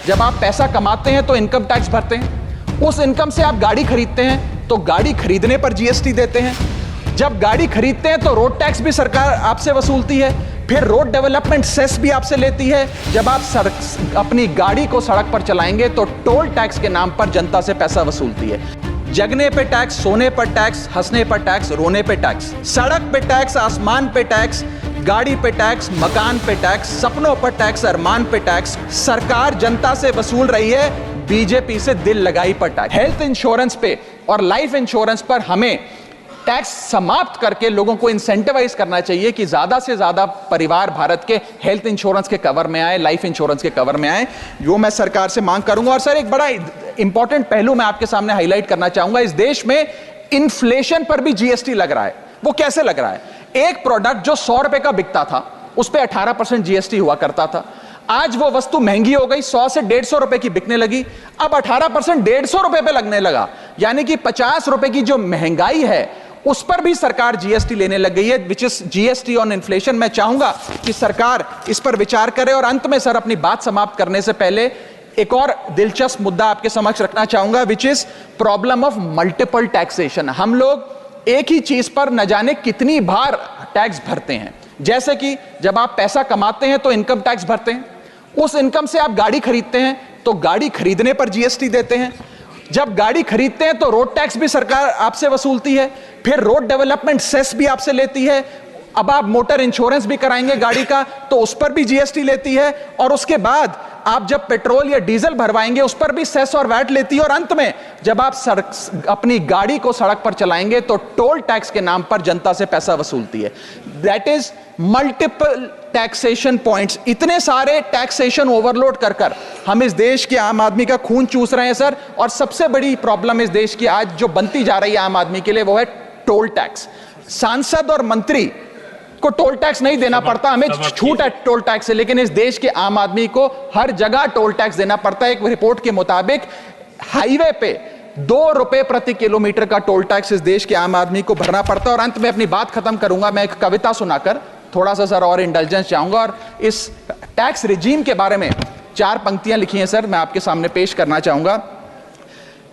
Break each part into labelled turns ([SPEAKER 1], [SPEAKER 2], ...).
[SPEAKER 1] जब आप पैसा कमाते हैं तो इनकम टैक्स भरते हैं, उस इनकम से आप गाड़ी खरीदते हैं तो गाड़ी खरीदने पर जीएसटी देते हैं। जब गाड़ी खरीदते हैं तो रोड टैक्स भी सरकार आपसे वसूलती है, फिर रोड डेवलपमेंट सेस भी आपसे लेती है। जब आप अपनी गाड़ी को सड़क पर चलाएंगे तो टोल टैक्स के नाम पर जनता से पैसा वसूलती है। जगने पे टैक्स, सोने पर टैक्स, हंसने पर टैक्स, रोने पे टैक्स, सड़क पे टैक्स, आसमान पे टैक्स, गाड़ी पे टैक्स, मकान पे टैक्स, सपनों पर टैक्स, अरमान पे टैक्स। सरकार जनता से वसूल रही है बीजेपी से दिल लगाई पर टैक्स। हेल्थ इंश्योरेंस पे और लाइफ इंश्योरेंस पर हमें टैक्स समाप्त करके लोगों को इंसेंटिवाइज करना चाहिए कि ज्यादा से ज्यादा परिवार भारत के हेल्थ इंश्योरेंस के कवर में आए, लाइफ इंश्योरेंस के कवर में आए। जो मैं सरकार से मांग करूंगा। और सर, एक बड़ा इंपॉर्टेंट पहलू मैं आपके सामने हाईलाइट करना चाहूंगा। इस देश में इन्फ्लेशन पर भी जीएसटी लग रहा है। वो कैसे लग रहा है? एक प्रोडक्ट जो 100 रुपए का बिकता था उस पर 18% जीएसटी हुआ करता था। आज वो वस्तु महंगी हो गई, 100 से 150 रुपए की बिकने लगी, अब 18% 150 रुपए पे लगने लगा। यानी कि 50 रुपए की जो महंगाई है उस पर भी सरकार जीएसटी लेने लग गई है, which is GST on inflation. मैं चाहूंगा कि सरकार इस पर विचार करे। और अंत में सर, अपनी बात समाप्त करने से पहले एक और दिलचस्प मुद्दा आपके समक्ष रखना चाहूंगा, which is problem of multiple taxation. हम लोग एक ही चीज पर न जाने कितनी बार टैक्स भरते हैं। जैसे कि जब आप पैसा कमाते हैं तो इनकम टैक्स भरते हैं, उस इनकम से आप गाड़ी खरीदते हैं तो गाड़ी खरीदने पर जीएसटी देते हैं। जब गाड़ी खरीदते हैं तो रोड टैक्स भी सरकार आपसे वसूलती है, फिर रोड डेवलपमेंट सेस भी आपसे लेती है। अब आप मोटर इंश्योरेंस भी कराएंगे गाड़ी का तो उस पर भी जीएसटी लेती है। और उसके बाद आप जब पेट्रोल या डीजल भरवाएंगे उस पर भी सेस और वैट लेती है। और अंत में जब आप अपनी गाड़ी को सड़क पर चलाएंगे तो टोल टैक्स के नाम पर जनता से पैसा वसूलती है। That is multiple taxation points. इतने सारे टैक्सेशन ओवरलोड कर कर हम इस देश के आम आदमी का खून चूस रहे हैं सर। और सबसे बड़ी प्रॉब्लम इस देश की आज जो बनती जा रही है आम आदमी के लिए, वो है टोल टैक्स। सांसद और मंत्री को टोल टैक्स नहीं देना पड़ता, हमें छूट है टोल टैक्स से, लेकिन इस देश के आम आदमी को हर जगह टोल टैक्स देना पड़ता है। एक रिपोर्ट के मुताबिक हाईवे पे 2 रुपए प्रति किलोमीटर का टोल टैक्स इस देश के आम आदमी को भरना पड़ता है। और अंत में अपनी बात खत्म करूंगा मैं एक कविता सुनाकर, थोड़ा सा सर और इंटेलिजेंस चाहूंगा। और इस टैक्स रिजीम के बारे में 4 पंक्तियां लिखी हैं सर, मैं आपके सामने पेश करना चाहूंगा।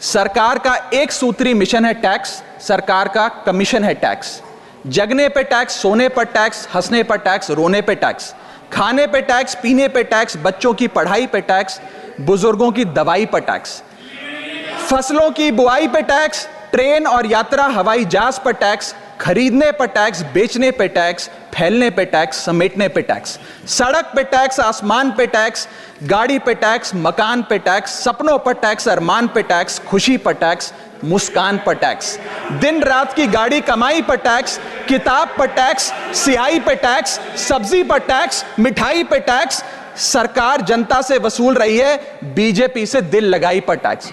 [SPEAKER 1] सरकार का एक सूत्री मिशन है टैक्स, सरकार का कमीशन है टैक्स। जगने पे टैक्स, सोने पर टैक्स, हंसने पर टैक्स, रोने पे टैक्स, खाने पे टैक्स, पीने पे टैक्स, बच्चों की पढ़ाई पे टैक्स, बुजुर्गों की दवाई पर टैक्स, फसलों की बुआई पे टैक्स, ट्रेन और यात्रा हवाई जहाज पर टैक्स, खरीदने पर टैक्स, बेचने पे टैक्स, फैलने पे टैक्स, समेटने पे टैक्स, सड़क पे टैक्स, आसमान पे टैक्स, गाड़ी पे टैक्स, मकान पे टैक्स, सपनों पर टैक्स, अरमान पे टैक्स, खुशी पर टैक्स, मुस्कान पर टैक्स, दिन रात की गाड़ी कमाई पर टैक्स, किताब पर टैक्स, सियाही पे टैक्स, सब्जी पर टैक्स, मिठाई पे टैक्स। सरकार जनता से वसूल रही है बीजेपी से दिल लगाई पर टैक्स।